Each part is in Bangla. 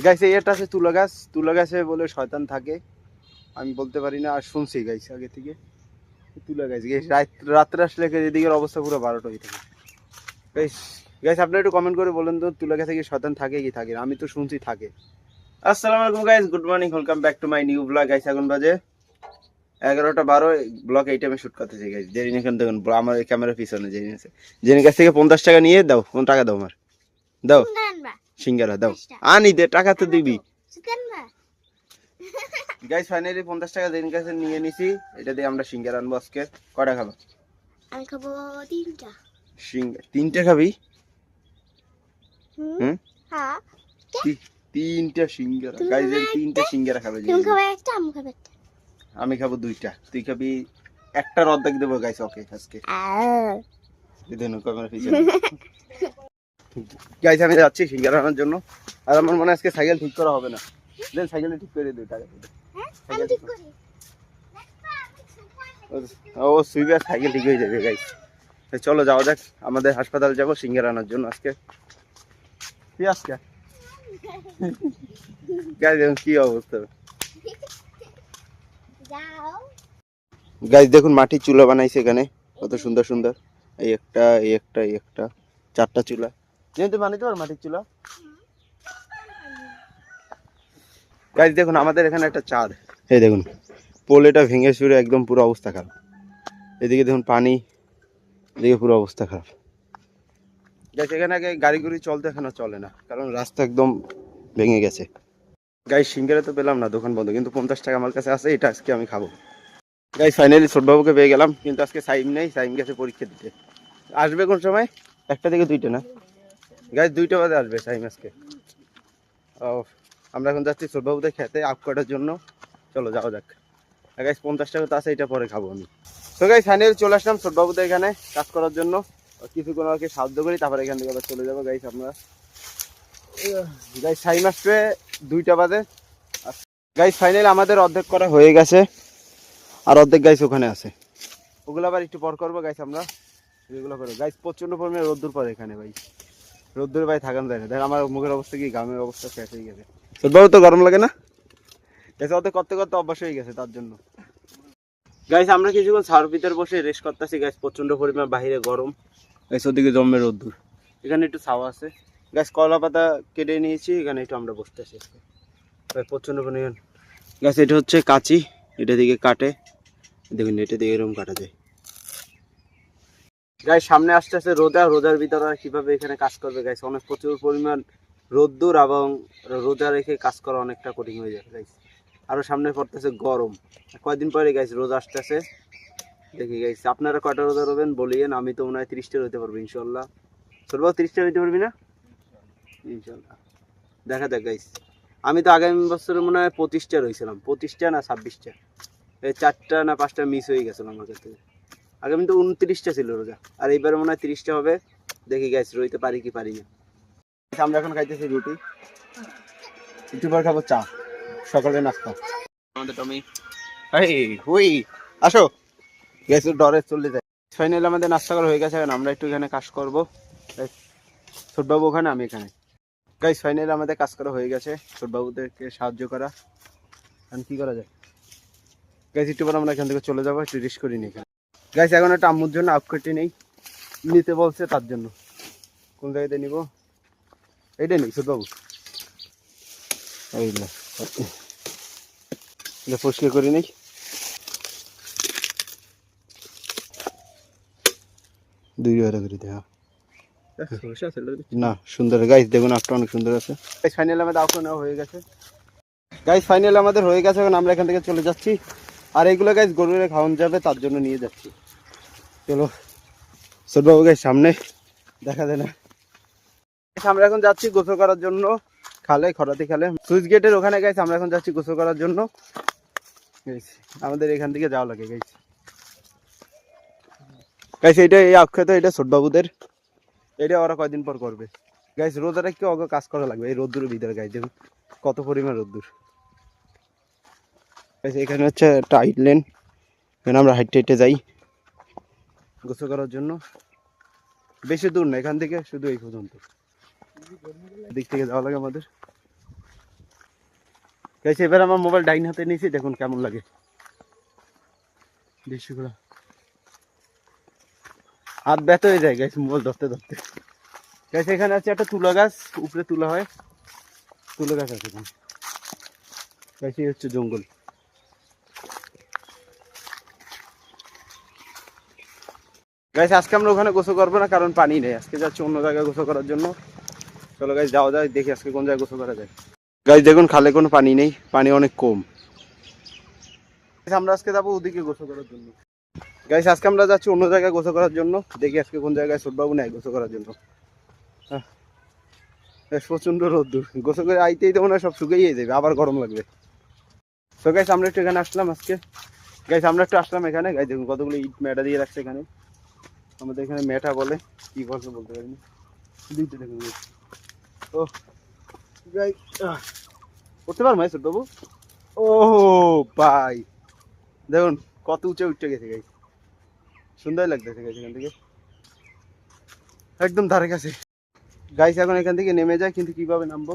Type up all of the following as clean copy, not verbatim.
গাইস এটা আছে তুলা গাছে বলে শয়তান থাকে, আমি বলতে পারি না, আর শুনছি গাইস আগে থেকে তুলা গাছ গাইস রাত্রে আসলে এদিকের অবস্থা পুরো 12টা হয়ে থাকে গাইস। গাইস আপনি একটু কমেন্ট করে বলেন তো তুলা গাছে কি শয়তান থাকে কি থাকে না, আমি তো শুনছি থাকে। আসসালামু আলাইকুম guys, good morning, welcome back to my new blog guys. এখন বাজে 11:12, ব্লগ এই টাইমে শুট করতেছি গাইস। জেরিন এখানে দেখুন আমার ক্যামেরার পিছনে জেরিন আছে, জেরিন কাছ থেকে 50 টাকা নিয়ে দাও, কোন টাকা দাও আমার, দাও সিঙ্গারা দাও, আনি দে টাকা তো দিবি গাইস। ফাইনালি 50 টাকা জেরিন কাছে নিয়ে নিছি, এটা দিয়ে আমরা সিঙ্গারা আনবো আজকে। কয়টা খাবো? আমি খাবো 3টা। সিঙ্গারা 3টে খাবি? হুম, হ্যাঁ 3টে সিঙ্গারা গাইস, 3টে সিঙ্গারা খাবে। তুমি খাবে একটা, আমি খাবো একটা। আমি খাবো 2টা, তুই খাবি একটার অর্ধেক দেবো গাইস। ওকে আজকে দেখুন ক্যামেরা পিছনে গাইস আমি যাচ্ছি সিঙ্গারা আনার জন্য। আর আমার মনে হয় আজকে সাইকেল ঠিক করা হবে না, দেন সাইকেলটা ঠিক করে দিই টাকা দিয়ে। হ্যাঁ আমি ঠিক করি। ও সুইবার সাইকেল ঠিক হয়ে যাবে গাইস। চলো যাওয়া যাক, আমাদের হাসপাতাল যাবো সিঙ্গারা আনার জন্য আজকে। কি আজকে গাইস দেখুন কি অবস্থা। যাও গাইস দেখুন মাটির চুলা বানাইছে এখানে, কত সুন্দর সুন্দর। এই একটা এই একটা এই একটা, 4টা চুলা। তুই বানাইতে পারো মাটির চুলা? গাইস দেখুন আমাদের এখানে একটা চাঁদ, এই দেখুন পোলেটা ভেঙে চুরে একদম পুরো অবস্থা খারাপ। এদিকে দেখুন পানি, এদিকে পুরো অবস্থা খারাপ গাইস। এখানে আগে গাড়ি গুড়ি চলতে, এখানে চলে না কারণ রাস্তা একদম ভেঙে গেছে। গাইস সিঙ্গারা তো পেলাম না, দোকান বন্ধ, কিন্তু 50 টাকা আমার কাছে আছে, এটা আজকে আমি খাবো গাইস। ফাইনালি ছোটবাবুকে পেয়ে গেলাম, কিন্তু আজকে সাইম নেই, সাইম গেছে পরীক্ষা দিতে। আসবে কোন সময়? 1টা থেকে 2টা না গাইস, 2টা বাজে আসবে সাইম আজকে। ও আমরা এখন যাচ্ছি ছোটবাবুদের খেতে আপ কাটার জন্য, চলো যাওয়া যাক গাইস। 50 টাকা তো আছে, এটা পরে খাবো আমি। তো গাইস ফাইনালি চলে আসলাম ছোটবাবুদের এখানে কাজ করার জন্য, কিছুক্ষণ ওকে সাহায্য করি, তারপরে এখান থেকে আবার চলে যাবো গাইস। আমরা গাইস সাইম আসবে 2টা বাজে গাইস। ফাইনালি আমাদের অর্ধেক করা হয়ে গেছে, আর অর্ধেক গাইস ওখানে আছে, ওগুলো আবার একটু পর করবো গাইস। আমরা এগুলো করবো গাইস। প্রচন্ড পরিমাণে রোদ্দুর পরে এখানে ভাই, রোদ্দুর ভাই থাকানো যায় না। দেখ আমার মুখের অবস্থা কি, গামের অবস্থা শেষ হয়ে গেছে। ছোটবাবু তো গরম লাগে না গাইস, ওদের করতে করতে অভ্যাস হয়ে গেছে তার জন্য। গাইস আমরা কিছুক্ষণ ছাওয়ার ভিতরে বসে রেস্ট করতেছি গাইস, প্রচন্ড পরিমাণ বাইরে গরম গাইস, ওদিকে জমে রোদ্দুর, এখানে একটু ছাওয়া আছে গাইস। কলা পাতা কেটে নিয়েছি, এখানে একটু আমরা বসতেছি প্রচন্ড পরিমাণ গাছ। এটা হচ্ছে কাঁচি, এটা দিকে কাটে, দেখুন এটা দিকে এরকম কাটা যায় গাইস। সামনে আসতে আসতে রোজার ভিতরে আর কিভাবে এখানে কাজ করবে গাইস, অনেক প্রচুর পরিমাণ রোদ্দুর, এবং রোজা রেখে কাজ করা অনেকটা কঠিন হয়ে যাবে গাইস। আরো সামনে পড়তেছে গরম, কয়দিন পরে গাইস রোজা আসতেছে। দেখি গাইস আপনারা কয়টা রোজা রবেন বলিয়েন, আমি তো মনে হয় 30টা হইতে পারবো ইনশাল্লাহ। ছোটবাবু 30টা হইতে পারবি না? ইনশাল্লাহ দেখা যাক গাইস। আমি তো আগামী বছরে মনে হয় 25টা রয়েছিলাম, 25টা না 26টা, এই 4টা না 5টা মিস হয়ে গেছিল আমার কাছ থেকে। আগামী তো 29টা ছিল রোজা, আর এইবারে মনে হয় 30টা হবে। দেখি গাইস রইতে পারি কি পারি না। আমরা এখন খাইতেছি রুটি, একটু পর খাবো চা, সকালে নাস্তা। আমাদের টমি হুই আসো গ্যাস ডরে চলে যায়। ফাইনালি আমাদের নাস্তা করা হয়ে গেছে, এখন আমরা একটু এখানে কাজ করবো। ছোটবাবু ওখানে, আমি এখানে গাইস। ফাইনালি আমাদের কাজ করা হয়ে গেছে, ছোটবাবুদেরকে সাহায্য করা। এখন কি করা যায় গাইস, একটু পর আমরা এখান থেকে চলে যাবো, একটু রেস্ট করি নি এখানে গাইস। এখন একটা আম্মুর জন্য আপ কেটে নেই, নিতে বলছে তার জন্য। কোন জায়গাতে নিব? এইটা নেই ছোটবাবু, এইগুলো পরিষ্কার করি নেই। দুই করে দেওয়া না সুন্দর গাইস, দেখুন আপটা অনেক সুন্দর আছে। ফাইনাল আমাদের আউট নেওয়া হয়ে গেছে গাইস, ফাইনাল আমাদের হয়ে গেছে। এখন আমরা এখান থেকে চলে যাচ্ছি, আর এইগুলো গাইস গরুরে খাওয়ানো যাবে তার জন্য নিয়ে যাচ্ছি। চলো ছোটবাবু গাইস সামনে দেখা যায় না। আমরা এখন যাচ্ছি গোসল করার জন্য খালে, খরাতি খালে সুইচ গেটের ওখানে গাইস। আমরা এখন যাচ্ছি গোসল করার জন্য আমাদের এখান থেকে যাওয়া লাগে গাইস। গাইস এইটা এই আখ্যাত, এটা ছোটবাবুদের, এটা ওরা কয়দিন পর করবে গাইস। রোজা রেখে ওকে কাজ করা লাগবে এই রোদ্দুরের ভিতরে গাইস, দেখুন কত পরিমাণ রোদ্দুর গাইস। এখানে হচ্ছে একটা আইল্যান্ড, এখানে আমরা হাইটে হাইটে যাই গোসল করার জন্য। বেশি দূর না এখান থেকে, শুধু এই পর্যন্ত দিক থেকে যাওয়া লাগে আমাদের। গাইস এবার আমার মোবাইল ডাইন হাতে নিয়েছি, দেখুন কেমন লাগে দৃশ্যগুলো। হাত ব্যথা হয়ে যায় গাইস মোবাইল ধরতে ধরতে। গাইস এখানে আছে একটা তুলা গাছ, উপরে তুলা হয়, তুলা গাছ আছে এখানে। গাইস এই হচ্ছে জঙ্গল। গাইস আজকে আমরা ওখানে গোসল করবো না, কারণ পানি নেই। আজকে যাচ্ছি অন্য জায়গায় গোসল করার জন্য। চলো গাইস যাওয়া যায়, দেখি আজকে কোন জায়গায় গোসল করা যায়। গাইস দেখুন খালে কোনো পানি নেই, পানি অনেক কম। আমরা আজকে যাবো ওদিকে গোসল করার জন্য। গাইস আজকে আমরা যাচ্ছি অন্য জায়গায় গোসল করার জন্য, দেখি আজকে কোন জায়গায় ছোটবাবু নেয় গোসল করার জন্য। প্রচন্ড রোদ্দুর, গোসল করে আইতেই তো মনে হয় সব শুকিয়ে যাবে, আবার গরম লাগবে। তো গাইস আমরা একটু এখানে আসলাম আজকে। গাইস আমরা একটু আসলাম এখানে। গাইস দেখুন কতগুলো ইট মেটা দিয়ে রাখছে এখানে, আমাদের এখানে মেটা বলে, কি বলছে বলতে পারিনি। দুইটা দেখুন ও গাইস উঠতে পারবো ভাই ছোটবাবু? ও ভাই দেখুন কত উঁচে উঠে গেছে গাইস, সুন্দর লাগতেছে গাইস এখান থেকে একদম ধারে কাছে। গাইস এখন এখান থেকে নেমে যায়, কিন্তু কিভাবে নামবো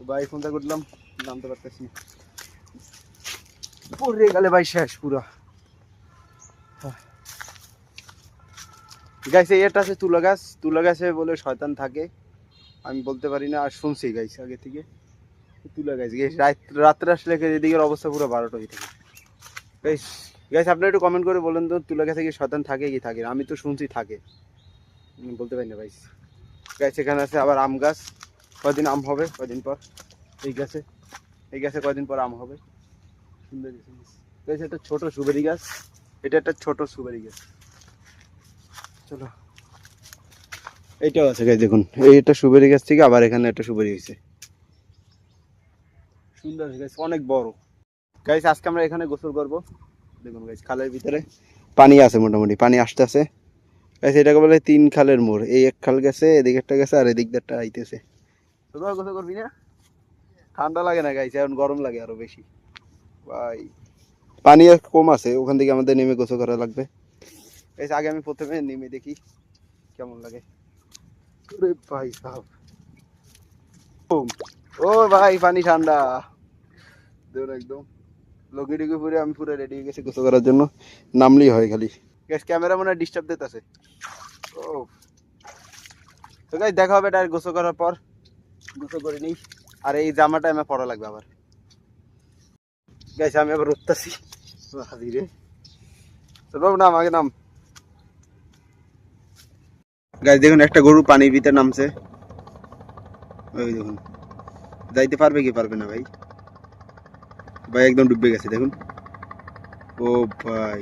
ভাই, ফোনটা করলাম নামতে পারতেছি না, পড়ে গেলে ভাই শেষ পুরা। গাইস এটা আছে তুলা গাছ, তুলা গাছে বলে শয়তান থাকে, আমি বলতে পারি না, আর শুনছি গাইস আগে থেকে তুলা গাছ। গাইস রাত্রে আসলে এদিকের অবস্থা পুরো 12টা হয়ে থাকে। গাইস গাইস আপনারা একটু কমেন্ট করে বলেন তো তুলা গাছে কি শয়তান থাকে কি থাকে না? আমি তো শুনছি থাকে, বলতে পারি না ভাই। গাছ এখানে আছে আবার আম গাছ, কয়দিন আম হবে কয়দিন পর। এই গাছে কয়দিন পর আম হবে, সুন্দর গাছ। একটা ছোট সুবেরি গাছ, এটা একটা ছোট সুবেরি গাছ। চলো এইটাও আছে গাছ দেখুন, এইটা সুবেরি গাছ থেকে আবার এখানে একটা সুবেরি হয়েছে, সুন্দর গাছ অনেক বড়। গাইস আজকে আমরা এখানে গোসল করব। দেখুন গাইস খালের ভিতরে পানি আছে, মোটামুটি পানি আসতে আছে গাইস। এটাকে বলে 3 খালের মোড়, এই এক খাল গেছে, এদিকে একটা গেছে, আর এদিক একটা আইতেছে। তোরা গোসল করবি না? ঠান্ডা লাগে না গাইস, এখন গরম লাগে আরো বেশি ভাই। পানি কম আছে, ওখান থেকে আমাদের নেমে গোসল করা লাগবে গাইস। আগে আমি প্রথমে নেমে দেখি কেমন লাগে। ওরে ভাই সাহেব, ও ভাই পানি ঠান্ডা দেখুন একদম। লগে ডিগে পরে আমি পুরো রেডি হয়ে গেছি গোসল করার জন্য, নামলেই হয় খালি। গাইস ক্যামেরা মনে হয় ডিস্টার্ব দিতেছে। ও তো গাইস দেখা হবে ডাইরেক্ট গোসল করার পর, গোসল করে নিই। আর এই জামাটা আমার পরা লাগবে আবার। গাইস আমি আবার উঠতেছি হাজিরে, চলো নাম আগে নাম। গাইস দেখুন একটা গরু পানির ভিতরে নামছে, ওই দেখুন। যাইতে পারবে কি পারবে না ভাই, ভাই একদম ডুবে গেছে দেখুন। ও ভাই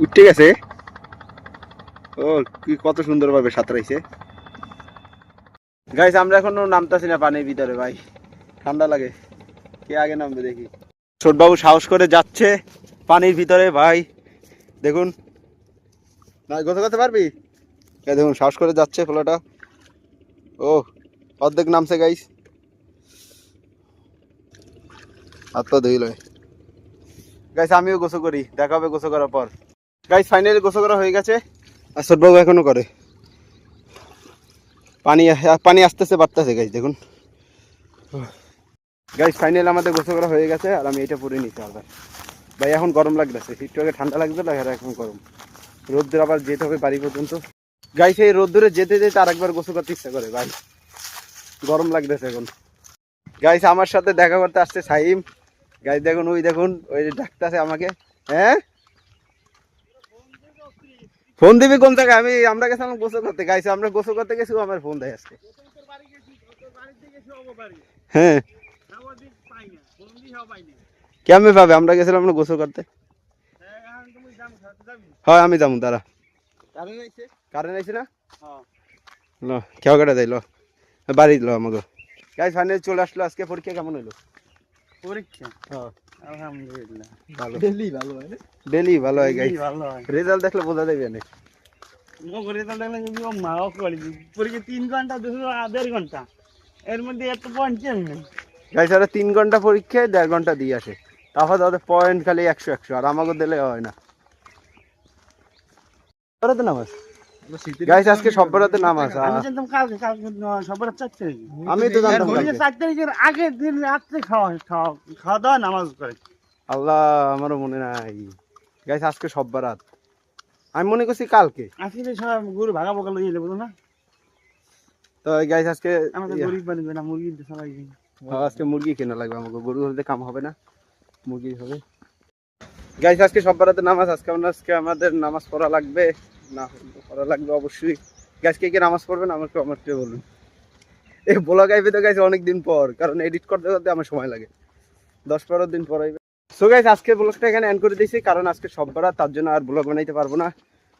উঠে গেছে, ও কি কত সুন্দর ভাবে সাঁতরাইছে। গাইস আমরা এখনো নামতাছি না পানির ভিতরে ভাই, ঠান্ডা লাগে। কে আগে নামবে দেখি। ছোটবাবু সাহস করে যাচ্ছে পানির ভিতরে ভাই, দেখুন না গোসল করতে পারবি? দেখুন সাহস করে যাচ্ছে ফোলাটা, ও অর্ধেক নামছে গাইস, হাত পা ধুই লয়। গাইস আমিও গোসল করি, দেখা হবে গোসল করার পর। গাইস ফাইনালি গোসল করা হয়ে গেছে, আর ছোটবাবু এখনো করে। পানি আসতেছে বাড়তেছে গাইস দেখুন। গাইস ফাইনালি আমাদের গোসল করা হয়ে গেছে, আর আমি এটা পরে নিতে হবে ভাই। এখন গরম লাগতেছে, একটু আগে ঠান্ডা লাগবে না, এখন গরম। রোদ্দুর আবার যেতে হবে বাড়ি পর্যন্ত। গাইস এই রোদ্দুরে যেতে যেতে আরেকবার গোসল করতে ইচ্ছা করে ভাই, গরম লাগতেছে এখন। গাইস আমার সাথে দেখা করতে আসছে সাইম। গাইস দেখুন ওই দেখুন, ওই ডাকতেছে আমাকে। হ্যাঁ ফোন দিবি কোন জায়গায়? আমরা গেছিলাম গোসল করতে গাইস, আমরা গোসল করতে গেছি, আমার ফোন দেয় আজকে। হ্যাঁ কেমন পাবে, আমরা গেছিলাম আমরা গোসল করতে। হ্যাঁ আমি যাবো তারা, কারেন্ট আইছে না, ল খেয়া কাটা যাই, ল বাড়ি ল আমাকে। গাইস ফাইনালি চলে আসলো। আজকে পরীক্ষা কেমন হলো? পরীক্ষা আলহামদুলিল্লাহ ভালো, ডেলি ভালো হয় না? ডেলি ভালো হয় গাইস, ভালো হয়। রেজাল্ট দেখলে বোঝা যাবে না। পরীক্ষা 3 ঘন্টা 2.5 ঘন্টা, এর মধ্যে এত পয়েন্ট কেমন? গাইস ওরা 3 ঘন্টা পরীক্ষায় 1.5 ঘন্টা দিয়ে আসে, তারপর ওদের পয়েন্ট খালি 100 100, আর আমাকে দিলে হয় না। ওরা তো নামাজ গাইস আজকে সব্বরাতে নামাজ আমি জানতাম কালকে সবার 4 তারিখ আমি তো জানতাম বলি যে কালকে। 4 তারিখের আগের দিন রাত্রে খাওয়া দাওয়া নামাজ করে আল্লাহ আমারও মনে নাই গাইস আজকে সব্বরাত আমি মনে করছি কালকে আজকে যে সব গরু ভাগা পোকা লইয়ে যাবো না তো গাইস আজকে আমাদের গরিব বানিয়ে না মুরগি সবাই আজকে মুরগি কেনা লাগবে আমাকে গরু হলে কাম হবে না মুরগি হবে গাইস আজকে সব্বরাতে নামাজ আজকে আমাদের নামাজ পড়া লাগবে না পড়া লাগবে অবশ্যই গাইস কে নামাজ পড়বেন আমাকে বলুন এই ব্লগ আইবে তো গাইস অনেকদিন পর কারণ এডিট করতে করতে আমার সময় লাগে 10-12 দিন পর আইবে সো গাইস আজকে ব্লগটা এখানে এন্ড করে দিয়েছি কারণ আজকে সব্বরাত তার জন্য আর ব্লগ বানাইতে পারবো না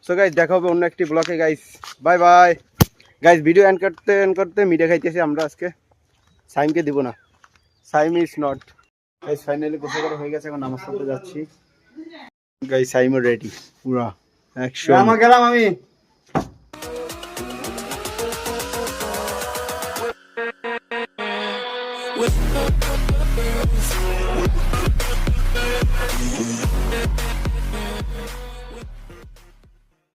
সো গাইস দেখা হবে অন্য একটি ব্লগে guys bye bye guys video end করতে মিডিয়া খাইতেছি আমরা আজকে সাইমকে দিব না Saim is not guys finally গোসল করা হয়ে গেছে এখন নামাজ পড়তে যাচ্ছি গাইস সাইম রেডি পুরা অ্যাকশন আমার গেলাম আমি